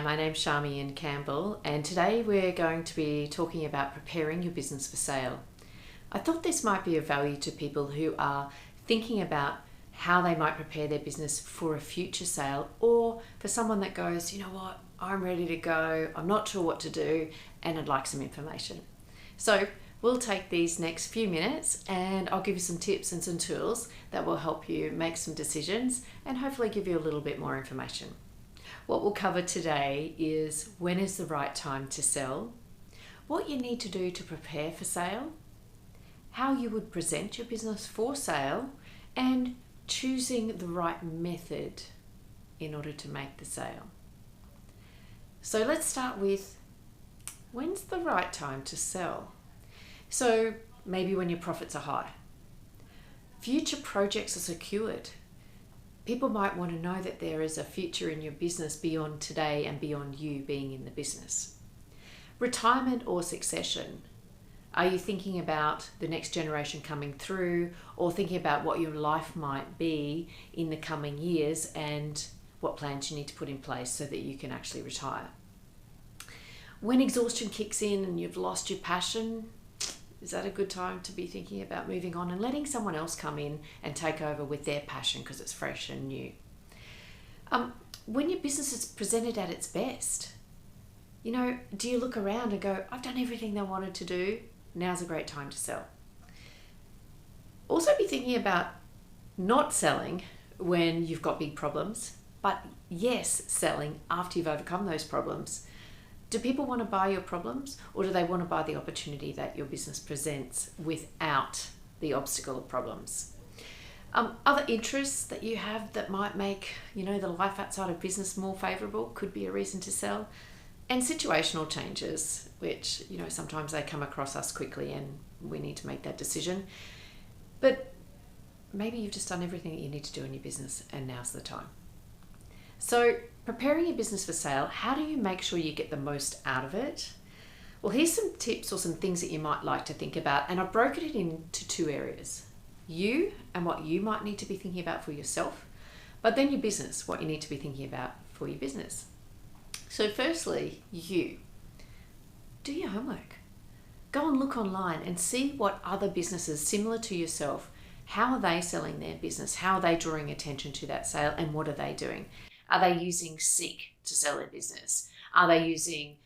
my name's Charmian Campbell, and today we're going to be talking about preparing your business for sale. I thought this might be of value to people who are thinking about how they might prepare their business for a future sale, or for someone that goes, you know what, I'm ready to go, I'm not sure what to do, and I'd like some information. So we'll take these next few minutes and I'll give you some tips and some tools that will help you make some decisions and hopefully give you a little bit more information. What we'll cover today is when is the right time to sell, what you need to do to prepare for sale, how you would present your business for sale, and choosing the right method in order to make the sale. So let's start with, when's the right time to sell? So maybe when your profits are high, future projects are secured. People might want to know that there is a future in your business beyond today and beyond you being in the business. Retirement or succession. Are you thinking about the next generation coming through, or thinking about what your life might be in the coming years and what plans you need to put in place so that you can actually retire? When exhaustion kicks in and you've lost your passion, is that a good time to be thinking about moving on and letting someone else come in and take over with their passion because it's fresh and new? When your business is presented at its best, do you look around and go, I've done everything I wanted to do, now's a great time to sell? Also be thinking about not selling when you've got big problems, but yes, selling after you've overcome those problems. Do people want to buy your problems, or do they want to buy the opportunity that your business presents without the obstacle of problems? Other interests that you have that might make, the life outside of business more favorable could be a reason to sell. And situational changes, which, sometimes they come across us quickly and we need to make that decision. But maybe you've just done everything that you need to do in your business and now's the time. So preparing your business for sale, how do you make sure you get the most out of it? Well, here's some tips or some things that you might like to think about. And I've broken it into two areas. You and what you might need to be thinking about for yourself, but then your business, what you need to be thinking about for your business. So firstly, you. Do your homework. Go and look online and see what other businesses similar to yourself, how are they selling their business? How are they drawing attention to that sale, and what are they doing? Are they using Seek to sell their business? Are they using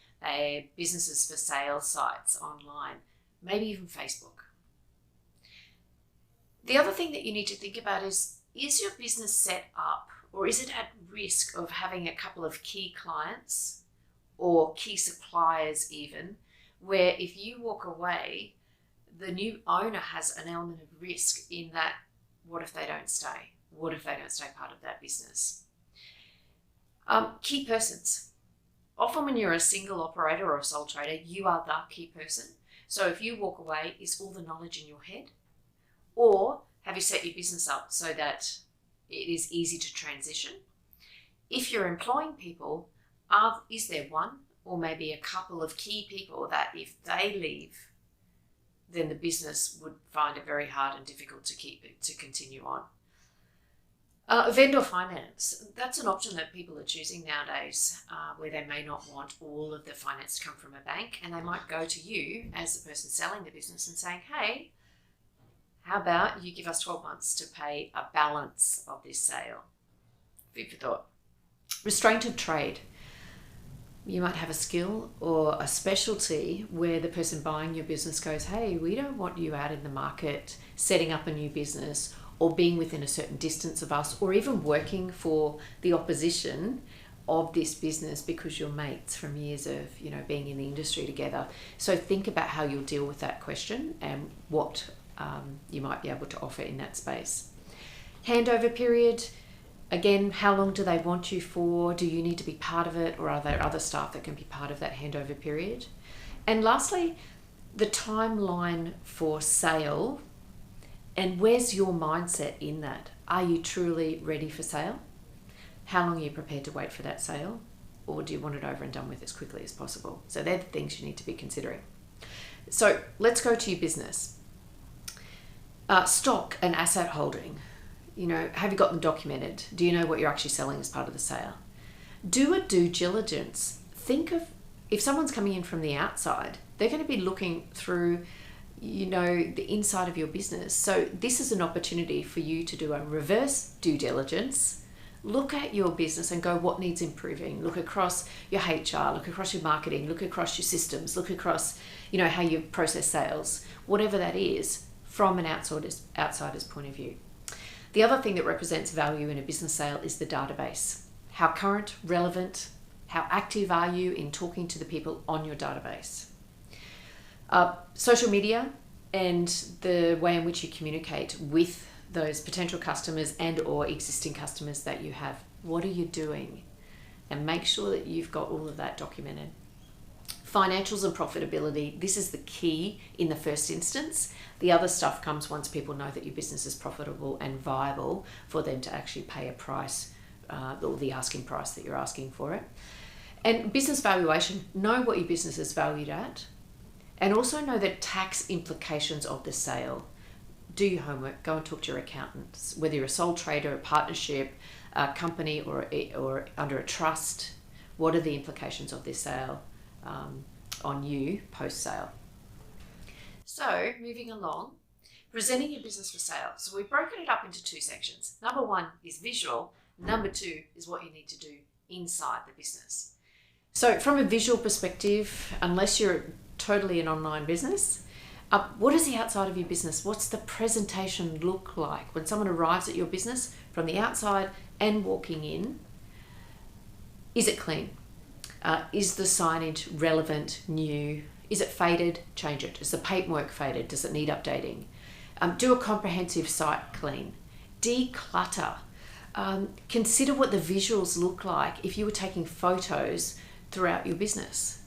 businesses for sale sites online? Maybe even Facebook. The other thing that you need to think about is your business set up, or is it at risk of having a couple of key clients or key suppliers even, where if you walk away, the new owner has an element of risk in that, what if they don't stay? What if they don't stay part of that business? Key persons. Often when you're a single operator or a sole trader, you are the key person. So if you walk away, is all the knowledge in your head? Or have you set your business up so that it is easy to transition? If you're employing people, is there one or maybe a couple of key people that if they leave, then the business would find it very hard and difficult to continue on? Vendor finance, that's an option that people are choosing nowadays, where they may not want all of the finance to come from a bank, and they might go to you as the person selling the business and saying, hey, how about you give us 12 months to pay a balance of this sale? Food for thought. Restraint of trade. You might have a skill or a specialty where the person buying your business goes, hey, we don't want you out in the market setting up a new business or being within a certain distance of us, or even working for the opposition of this business because you're mates from years of being in the industry together. So think about how you'll deal with that question and what you might be able to offer in that space. Handover period. Again, how long do they want you for? Do you need to be part of it, or are there other staff that can be part of that handover period? And lastly, the timeline for sale, and where's your mindset in that? Are you truly ready for sale? How long are you prepared to wait for that sale? Or do you want it over and done with as quickly as possible? So they're the things you need to be considering. So let's go to your business. Stock and asset holding. Have you got them documented? Do you know what you're actually selling as part of the sale? Do a due diligence. Think of, if someone's coming in from the outside, they're going to be looking through, the inside of your business. So this is an opportunity for you to do a reverse due diligence. Look at your business and go, what needs improving? Look across your HR, look across your marketing, look across your systems, look across, how you process sales, whatever that is, from an outsider's point of view. The other thing that represents value in a business sale is the database. How current, relevant, how active are you in talking to the people on your database? Social media and the way in which you communicate with those potential customers and or existing customers that you have. What are you doing? And make sure that you've got all of that documented. Financials and profitability, this is the key in the first instance. The other stuff comes once people know that your business is profitable and viable for them to actually pay a price, or the asking price that you're asking for it. And business valuation, know what your business is valued at, and also know the tax implications of the sale. Do your homework, go and talk to your accountants, whether you're a sole trader, a partnership, a company, or under a trust. What are the implications of this sale on you post-sale? So moving along, presenting your business for sale. So we've broken it up into two sections. Number one is visual. Number two is what you need to do inside the business. So from a visual perspective, unless you're totally an online business, what is the outside of your business? What's the presentation look like when someone arrives at your business from the outside and walking in? Is it clean? Is the signage relevant, new? Is it faded? Change it. Is the paintwork faded? Does it need updating? Do a comprehensive site clean. Declutter. Consider what the visuals look like if you were taking photos throughout your business.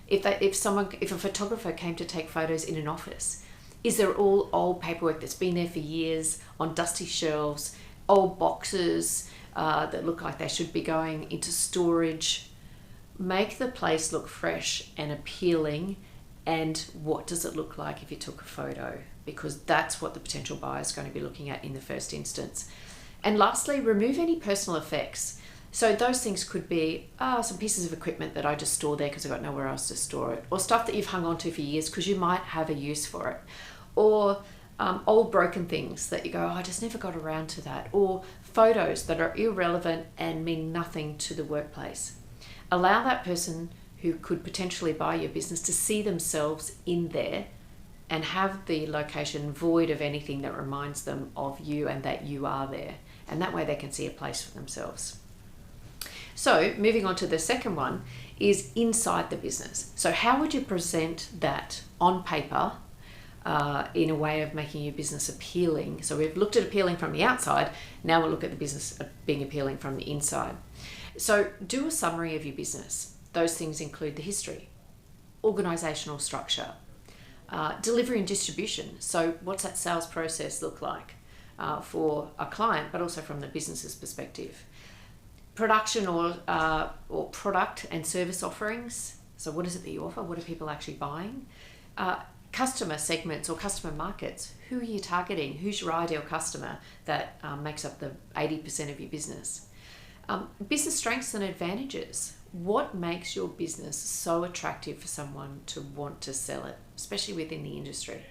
If a photographer came to take photos in an office, is there all old paperwork that's been there for years on dusty shelves, old boxes that look like they should be going into storage? Make the place look fresh and appealing. And what does it look like if you took a photo? Because that's what the potential buyer is going to be looking at in the first instance. And lastly, remove any personal effects. So those things could be some pieces of equipment that I just store there because I've got nowhere else to store it, or stuff that you've hung on to for years because you might have a use for it, or old broken things that you go, I just never got around to that, or photos that are irrelevant and mean nothing to the workplace. Allow that person who could potentially buy your business to see themselves in there and have the location void of anything that reminds them of you and that you are there. And that way they can see a place for themselves. So moving on to the second one is inside the business. So how would you present that on paper in a way of making your business appealing? So we've looked at appealing from the outside. Now we'll look at the business being appealing from the inside. So do a summary of your business. Those things include the history, organizational structure, delivery and distribution. So what's that sales process look like for a client, but also from the business's perspective? Production or product and service offerings. So what is it that you offer? What are people actually buying? Customer segments or customer markets. Who are you targeting? Who's your ideal customer that makes up the 80% of your business? Business strengths and advantages. What makes your business so attractive for someone to want to sell it, especially within the industry?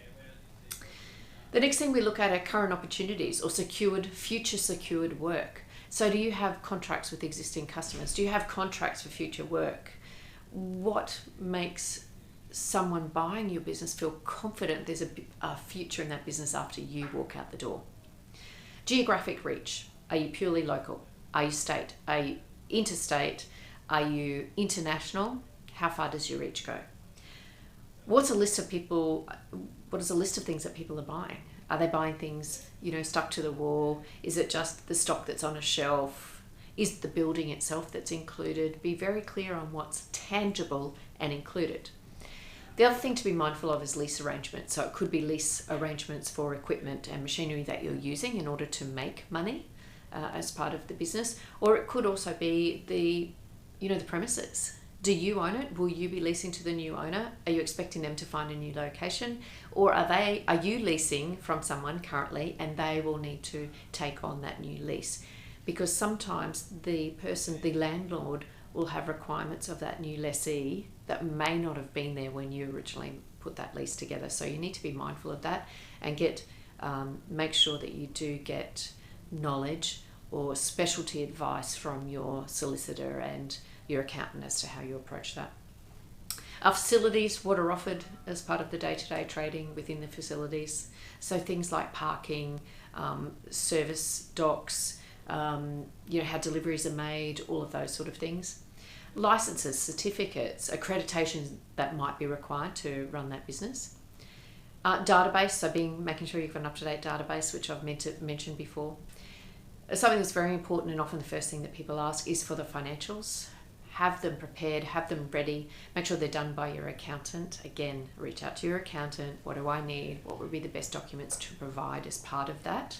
The next thing we look at are current opportunities or future secured work. So do you have contracts with existing customers? Do you have contracts for future work? What makes someone buying your business feel confident there's a future in that business after you walk out the door? Geographic reach. Are you purely local? Are you state? Are you interstate? Are you international? How far does your reach go? What is a list of things that people are buying? Are they buying things, stuck to the wall? Is it just the stock that's on a shelf? Is it the building itself that's included? Be very clear on what's tangible and included. The other thing to be mindful of is lease arrangements. So it could be lease arrangements for equipment and machinery that you're using in order to make money as part of the business, or it could also be the premises. Do you own it? Will you be leasing to the new owner? Are you expecting them to find a new location? Or are you leasing from someone currently and they will need to take on that new lease? Because sometimes the landlord will have requirements of that new lessee that may not have been there when you originally put that lease together. So you need to be mindful of that and make sure that you do get knowledge or specialty advice from your solicitor and your accountant as to how you approach that. Our facilities, what are offered as part of the day-to-day trading within the facilities. So things like parking, service docks, how deliveries are made, all of those sort of things. Licenses, certificates, accreditations that might be required to run that business. Database, so making sure you've got an up-to-date database, which I've mentioned before. Something that's very important and often the first thing that people ask is for the financials. Have them prepared, have them ready, make sure they're done by your accountant. Again, reach out to your accountant. What do I need? What would be the best documents to provide as part of that?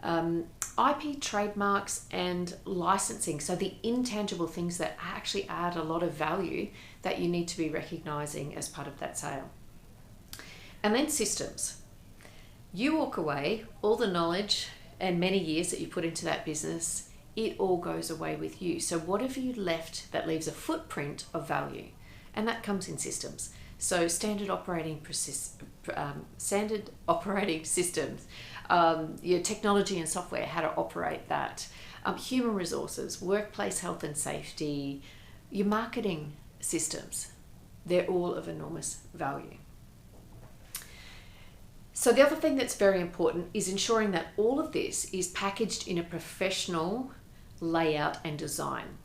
IP, trademarks, and licensing. So the intangible things that actually add a lot of value that you need to be recognizing as part of that sale. And then systems. You walk away, all the knowledge and many years that you put into that business, it all goes away with you. So what have you left that leaves a footprint of value? And that comes in systems. So standard operating systems, your technology and software, how to operate that, human resources, workplace health and safety, your marketing systems, they're all of enormous value. So the other thing that's very important is ensuring that all of this is packaged in a professional layout and design.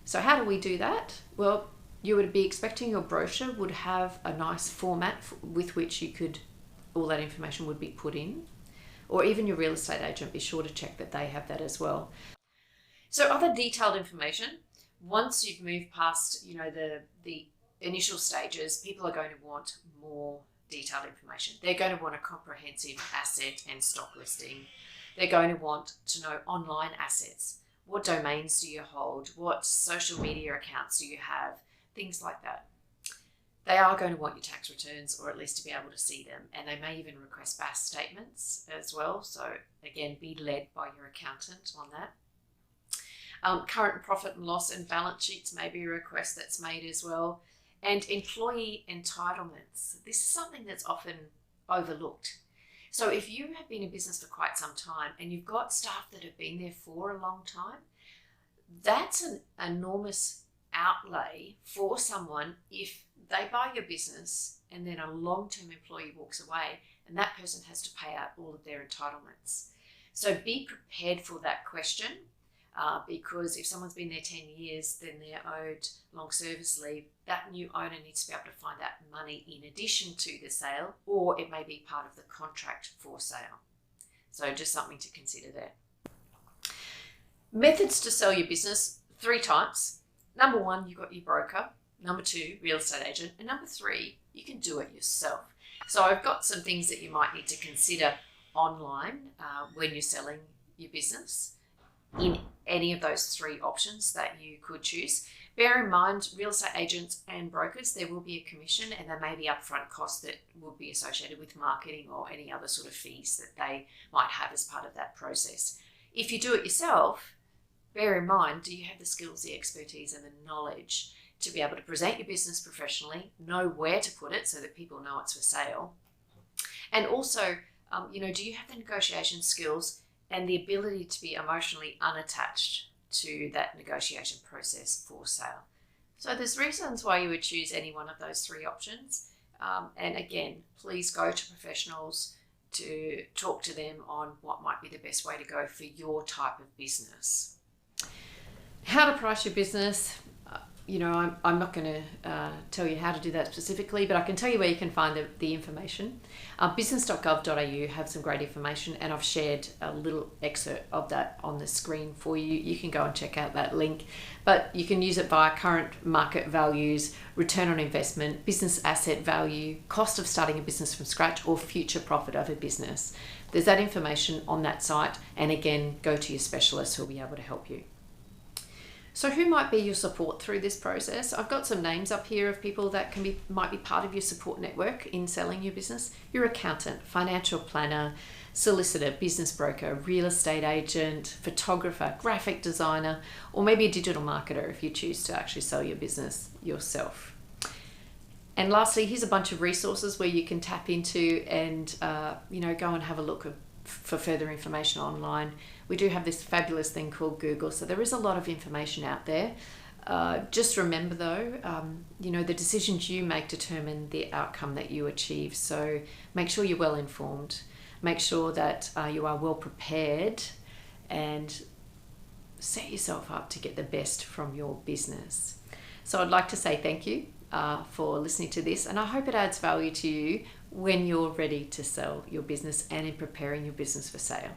So how do we do that? Well, you would be expecting your brochure would have a nice format with which all that information would be put in, or even your real estate agent, be sure to check that they have that as well. So other detailed information, once you've moved past, the initial stages, people are going to want more detailed information. They're going to want a comprehensive asset and stock listing. They're going to want to know online assets. What domains do you hold? What social media accounts do you have? Things like that. They are going to want your tax returns, or at least to be able to see them. And they may even request BAS statements as well. So again, be led by your accountant on that. Current profit and loss and balance sheets may be a request that's made as well. And employee entitlements. This is something that's often overlooked. So if you have been in business for quite some time and you've got staff that have been there for a long time, that's an enormous outlay for someone if they buy your business and then a long-term employee walks away and that person has to pay out all of their entitlements. So be prepared for that question. Because if someone's been there 10 years, then they're owed long service leave. That new owner needs to be able to find that money in addition to the sale, or it may be part of the contract for sale. So just something to consider there. Methods to sell your business, 3 types. Number 1, you've got your broker. Number 2, real estate agent. And number 3, you can do it yourself. So I've got some things that you might need to consider online when you're selling your business in any of those 3 options that you could choose. Bear in mind, real estate agents and brokers, there will be a commission and there may be upfront costs that will be associated with marketing or any other sort of fees that they might have as part of that process. If you do it yourself, bear in mind, do you have the skills, the expertise and the knowledge to be able to present your business professionally, know where to put it so that people know it's for sale? And also, do you have the negotiation skills and the ability to be emotionally unattached to that negotiation process for sale? So there's reasons why you would choose any one of those 3 options. And again, please go to professionals to talk to them on what might be the best way to go for your type of business. How to price your business. I'm not going to tell you how to do that specifically, but I can tell you where you can find the information. Business.gov.au have some great information, and I've shared a little excerpt of that on the screen for you. You can go and check out that link, but you can use it via current market values, return on investment, business asset value, cost of starting a business from scratch, or future profit of a business. There's that information on that site, and again, go to your specialist who will be able to help you. So who might be your support through this process? I've got some names up here of people that might be part of your support network in selling your business. Your accountant, financial planner, solicitor, business broker, real estate agent, photographer, graphic designer, or maybe a digital marketer if you choose to actually sell your business yourself. And lastly, here's a bunch of resources where you can tap into and go and have a look for further information online. We do have this fabulous thing called Google, so there is a lot of information out there. Just remember though, the decisions you make determine the outcome that you achieve. So make sure you're well informed, make sure that you are well prepared, and set yourself up to get the best from your business. So I'd like to say thank you for listening to this, and I hope it adds value to you when you're ready to sell your business and in preparing your business for sale.